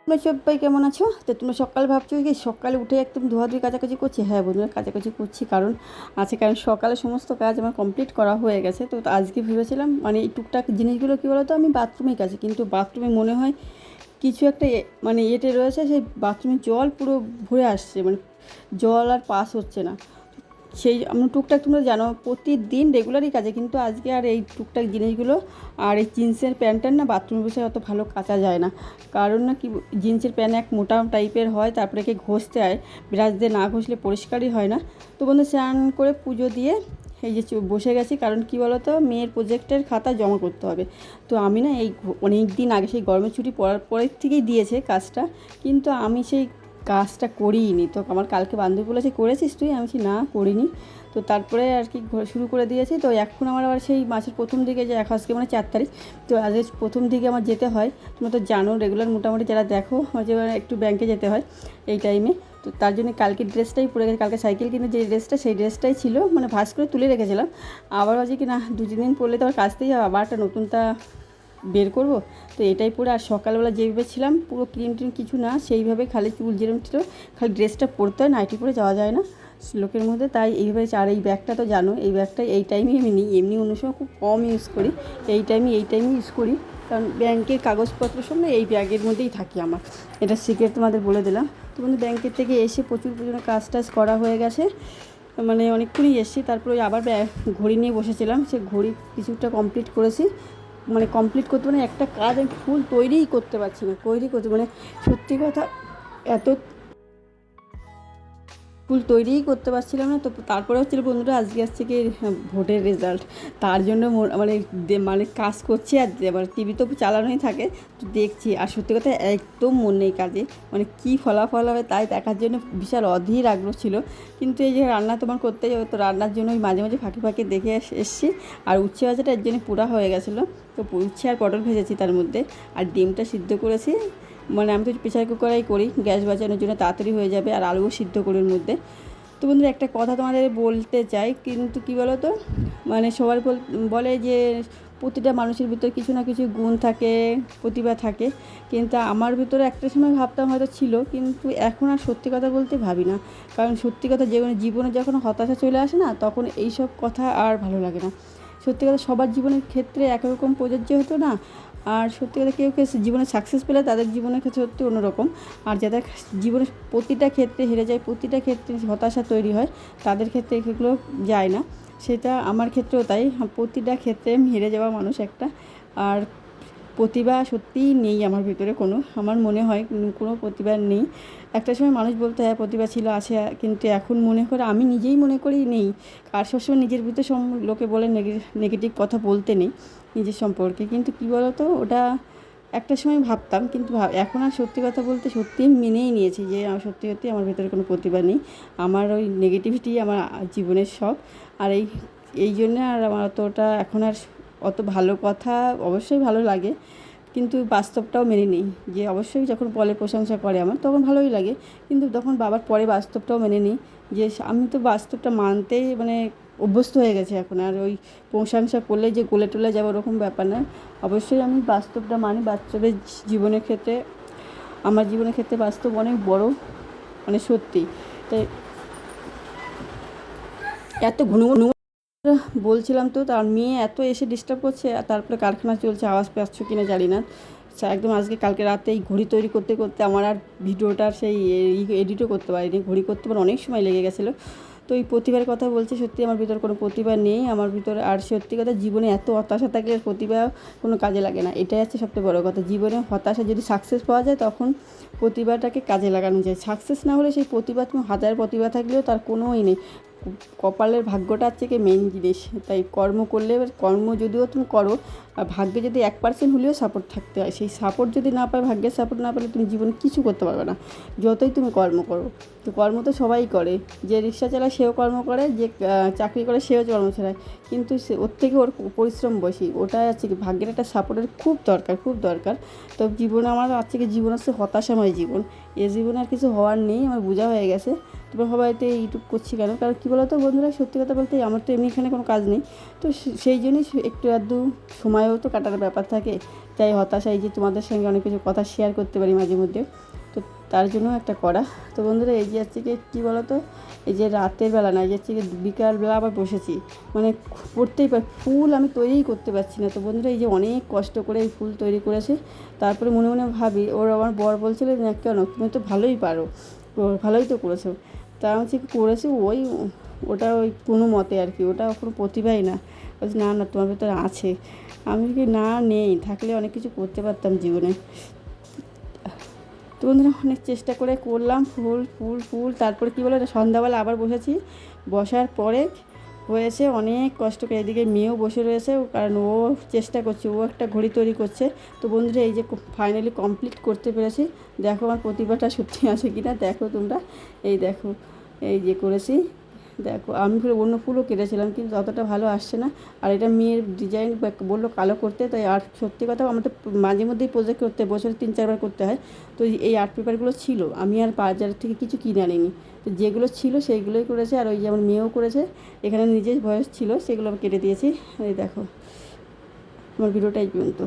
তোমরা সবাই কেমন আছো? তো তোমরা সকালে ভাবছো কি সকালে উঠে একদম ধোয়াধুয়ি কাচাকুচি করছি? হ্যাঁ বন্ধুরা, কাচাকুচি করছি কারণ সকালে সমস্ত কাজ আমার কমপ্লিট করা হয়ে গেছে। তো আজকে ভেবেছিলাম মানে এই টুকটাক জিনিসগুলো কী বলো তো, আমি বাথরুমেই কাছি, কিন্তু বাথরুমে মনে হয় কিছু একটা মানে ইয়েতে রয়েছে, সেই বাথরুমে জল পুরো ভরে আসছে, মানে জল আর পাস হচ্ছে না। সেই আমরা টুকটাক তোমরা জানো প্রতিদিন রেগুলারই কাজে, কিন্তু আজকে আর এই টুকটাক জিনিসগুলো আর এই জিন্সের প্যান্টটার না বাথরুমে বসে অত ভালো কাচা যায় না। কারণ না কি, জিন্সের প্যান্ট এক মোটা টাইপের হয়, তারপরে কি ঘষতে হয়, ব্রাশ দিয়ে না ঘষলে পরিষ্কারই হয় না। তো বন্ধু স্নান করে পুজো দিয়ে এই যে বসে গেছি, কারণ কি বলো তো, মেয়ের প্রজেক্টের খাতা জমা করতে হবে। তো আমি না এই অনেক দিন আগে সেই গরমের ছুটি পড়ার পরের থেকেই দিয়েছে কাজটা, কিন্তু আমি সেই কাজটা করিনি। তো আমার কালকে বান্ধবী বলেছে করেছিস তুই, আমি বলছি না করিনি। তো তারপরে আর কি শুরু করে দিয়েছি। তো এখন আমার আবার সেই মাসের প্রথম দিকে যে আজকে মানে 4 তারিখ, তো আজকে প্রথম দিকে আমার যেতে হয়। তোমরা তো জানো রেগুলার মোটামুটি যারা দেখো যে একটু ব্যাংকে যেতে হয় এই টাইমে। তো তার জন্য কালকে ড্রেসটাই পরে গেছে, কালকে সাইকেল কিনে যে ড্রেসটা সেই ড্রেসটাই ছিল, মানে ভাঁজ করে তুলে রেখেছিলাম। আবার হচ্ছে কি না 2-3 দিন পরলে তো আবার কাচতেই হবে, আবার একটা নতুনটা বের করব। তো এটাই পরে আর সকালবেলা যেভাবে ছিলাম পুরো ক্রিম ট্রিম কিছু না, সেইভাবে খালি চুল যেরকম ছিল, খালি ড্রেসটা পরতে হয়, নাইটি পরে যাওয়া যায় না লোকের মধ্যে, তাই এইভাবে। আর এই ব্যাগটা তো জানো, এই ব্যাগটা এই টাইমে আমি নিই, এমনি অন্য সময় খুব কম ইউজ করি, এই টাইমে ইউজ করি, কারণ ব্যাংকের কাগজপত্র সব না এই ব্যাগের মধ্যেই থাকি আমার। এটা সিক্রেট তোমাদের বলে দিলাম। তো বন্ধু ব্যাংকের থেকে এসে প্রচুর কাজ টাজ করা হয়ে গেছে, মানে অনেকক্ষণই এসেছি। তারপরে ওই আবার ঘড়ি নিয়ে বসেছিলাম, সে ঘড়ি কিছুটা কমপ্লিট করেছি, মানে কমপ্লিট করতে মানে একটা কাজ আমি ফুল তৈরিই করতে পারছি না, মানে সত্যি কথা এত ফুল তৈরিই করতে পারছিলাম না। তো তারপরে হচ্ছিল বন্ধুরা আজকে আসছে কি ভোটের রেজাল্ট, তার জন্য মানে মানে কাজ করছি, আর এবার টিভি তো চালানোই থাকে, তো দেখছি। আর সত্যি কথা একদম মন নেই কাজে, মানে কী ফলাফল হবে তাই দেখার জন্য বিশাল অধীর আগ্রহ ছিল। কিন্তু এই যে রান্না তোমার করতে যাবে, তো রান্নার জন্য ওই মাঝে মাঝে ফাঁকে ফাঁকে দেখে এসছি। আর উচ্ছে ভাজাটা এর জন্য পুরা হয়ে গেছিলো, তো উচ্ছে আর পটল ভেজেছি তার মধ্যে, আর ডিমটা সিদ্ধ করেছি। মানে আমি তো প্রেসার কুকারেই করি, গ্যাস বাঁচানোর জন্য তাড়াতাড়ি হয়ে যাবে, আর আলুও সিদ্ধ করি ওর মধ্যে। তো বন্ধুরা একটা কথা তোমাদের বলতে চাই, কিন্তু কী বলো তো, মানে সবাই বলে যে প্রতিটা মানুষের ভিতরে কিছু না কিছু গুণ থাকে, প্রতিভা থাকে, কিন্তু আমার ভিতরে একটা সময় ভাবতাম হয়তো ছিল, কিন্তু এখন আর সত্যি কথা বলতে ভাবি না। কারণ সত্যি কথা জীবনে যখন হতাশা চলে আসে না, তখন এইসব কথা আর ভালো লাগে না। সত্যি কথা সবার জীবনের ক্ষেত্রে একরকম প্রযোজ্য হতো না। আর সত্যি কথা কেউ জীবনে সাকসেস পেলে তাদের জীবনের ক্ষেত্রে সত্যি অন্যরকম, আর যাদের জীবনের প্রতিটা ক্ষেত্রে হেরে যায়, প্রতিটা ক্ষেত্রে হতাশা তৈরি হয়, তাদের ক্ষেত্রে এগুলো যায় না। সেটা আমার ক্ষেত্রেও তাই, প্রতিটা ক্ষেত্রে আমি হেরে যাওয়া মানুষ একটা। আর প্রতিভা সত্যিই নেই আমার ভিতরে কোনো, আমার মনে হয় কোনো প্রতিভা নেই। একটা সময় মানুষ বলতে হ্যাঁ প্রতিভা ছিল আছে, কিন্তু এখন মনে করে, আমি নিজেই মনে করি নেই। আর সবসময় নিজের ভিতরে লোকে বলে নেগেটিভ কথা বলতে নেই নিজের সম্পর্কে, কিন্তু কী বলো তো, ওটা একটা সময় ভাবতাম, কিন্তু এখন আর সত্যি কথা বলতে সত্যি আমি মেনেই নিয়েছি যে আমার সত্যি সত্যি আমার ভিতরে কোনো প্রতিভা নেই। আমার ওই নেগেটিভিটি আমার জীবনের সব। আর এই জন্যে আর আমার অতটা এখন আর অত ভালো কথা অবশ্যই ভালো লাগে, কিন্তু বাস্তবটাও মেনে নিই, যে অবশ্যই যখন বলে প্রশংসা করে আমার তখন ভালোই লাগে, কিন্তু তখন বাবার পরে বাস্তবটাও মেনে নিই, যে আমি তো বাস্তবটা মানতেই মানে অভ্যস্ত হয়ে গেছে এখন। আর ওই প্রশংসা করলে যে গলে টলে যাবে ওরকম ব্যাপার না, অবশ্যই আমি বাস্তবটা মানি। বাস্তবের জীবনের ক্ষেত্রে, আমার জীবনের ক্ষেত্রে বাস্তব অনেক বড়, মানে সত্যি। তাই এত ঘন ঘন বলছিলাম তো, তার মেয়ে এত এসে ডিস্টার্ব করছে, আর তারপরে কারখানা চলছে, আওয়াজ পাচ্ছ কিনা জানি না। একদম আজকে কালকে রাতে এই ঘড়ি তৈরি করতে করতে আমার আর ভিডিওটার সেই এডিটও করতে পারিনি, ঘড়ি করতে পারে অনেক সময় লেগে গেছিলো। তো এই প্রতিভার কথা বলছি, সত্যি আমার ভিতরে কোনো প্রতিভা নেই আমার ভিতরে। আর সত্যি কথা জীবনে এত হতাশা থাকলে প্রতিভা কোনো কাজে লাগে না, এটাই হচ্ছে সবথেকে বড়ো কথা। জীবনে হতাশা যদি সাকসেস পাওয়া যায়, তখন প্রতিভাটাকে কাজে লাগানো যায়। সাকসেস না হলে সেই প্রতিভা, তুমি হাজার প্রতিভা থাকলেও তার কোনোই নেই। কপালের ভাগ্যটা হচ্ছে কি মেন জিনিস। তাই কর্ম করলে, কর্ম যদিও তুমি করো, আর ভাগ্যে যদি 1% হলেও সাপোর্ট থাকতে হয়, সেই সাপোর্ট যদি না পায়, ভাগ্যের সাপোর্ট না পেলে তুমি জীবনে কিছু করতে পারবে না, যতই তুমি কর্ম করো। তো কর্ম তো সবাই করে, যে রিক্সা চালায় সেও কর্ম করে, যে চাকরি করে সেও কর্ম চালায়, কিন্তু ওর থেকে ওর পরিশ্রম বেশি। ওটাই আছে কি ভাগ্যের একটা সাপোর্টের খুব দরকার, খুব দরকার। তো জীবনে আমার আছে কি জীবন হচ্ছে হতাশাময় জীবন, এ জীবনে আর কিছু হওয়ার নেই, আমার বোঝা হয়ে গেছে। তোমরা হয়তো ইউটিউব করছি কেন, কারণ কী বলো তো বন্ধুরা, সত্যি কথা বলতে আমার তো এমনি এখানে কোনো কাজ নেই, তো সেই জন্যই একটু আধটু সময়ও তো কাটার ব্যাপার থাকে, তাই হতাশা, এই যে তোমাদের সঙ্গে অনেক কিছু কথা শেয়ার করতে পারি মাঝে মধ্যে, তো তার জন্য একটা করা। তো বন্ধুরা এই যে হচ্ছে কি কী বলো তো, এই যে রাতের বেলা না, এই যে হচ্ছে কি বিকালবেলা আবার বসেছি, মানে করতেই ফুল আমি তৈরিই করতে পারছি না। তো বন্ধুরা এই যে অনেক কষ্ট করে এই ফুল তৈরি করেছে, তারপরে মনে মনে ভাবি, আমার বর বলছিল না কেন তুমি তো ভালোই পারো, ভালোই তো করেছো, তা হচ্ছে কি করেছি ওটা ওই কোনো মতে আর কি, ওটা কোনো প্রতিভাই না। বলছি না না তোমার ভেতরে আছে। আমি কি না, নেই, থাকলে অনেক কিছু করতে পারতাম জীবনে। তো বন্ধুরা অনেক চেষ্টা করে করলাম, ফুল ফুল ফুল, তারপরে কী বলে সন্ধ্যাবেলা আবার বসেছি, বসার পরে হয়েছে অনেক কষ্ট করে। এদিকে মেয়েও বসে রয়েছে, কারণ ও চেষ্টা করছে, ও একটা ঘড়ি তৈরি করছে। তো বন্ধুরা এই যে ফাইনালি কমপ্লিট করতে পেরেছি, দেখো আমার প্রতিভাটা সত্যি আছে কি না, দেখো তোমরা, এই দেখো এই যে করেছি, দেখো আমি অন্য ফুলও কেটেছিলাম কিন্তু অতটা ভালো আসছে না। আর এটা মেয়ের ডিজাইন বললো কালো করতে, তাই আর্ট, সত্যি কথা আমাদের মাঝে মধ্যেই প্রজেক্ট করতে বছরে 3-4 বার করতে হয়। তো এই আর্ট পেপারগুলো ছিল, আমি আর বাজার থেকে কিছু কিনে আনিনি, তো যেগুলো ছিল সেইগুলোই করেছে। আর ওই যেমন মেয়েও করেছে, এখানে নিজের ভয়েস ছিল, সেগুলো আমি কেটে দিয়েছি। এই দেখো আমার ভিডিওটা এই পর্যন্ত।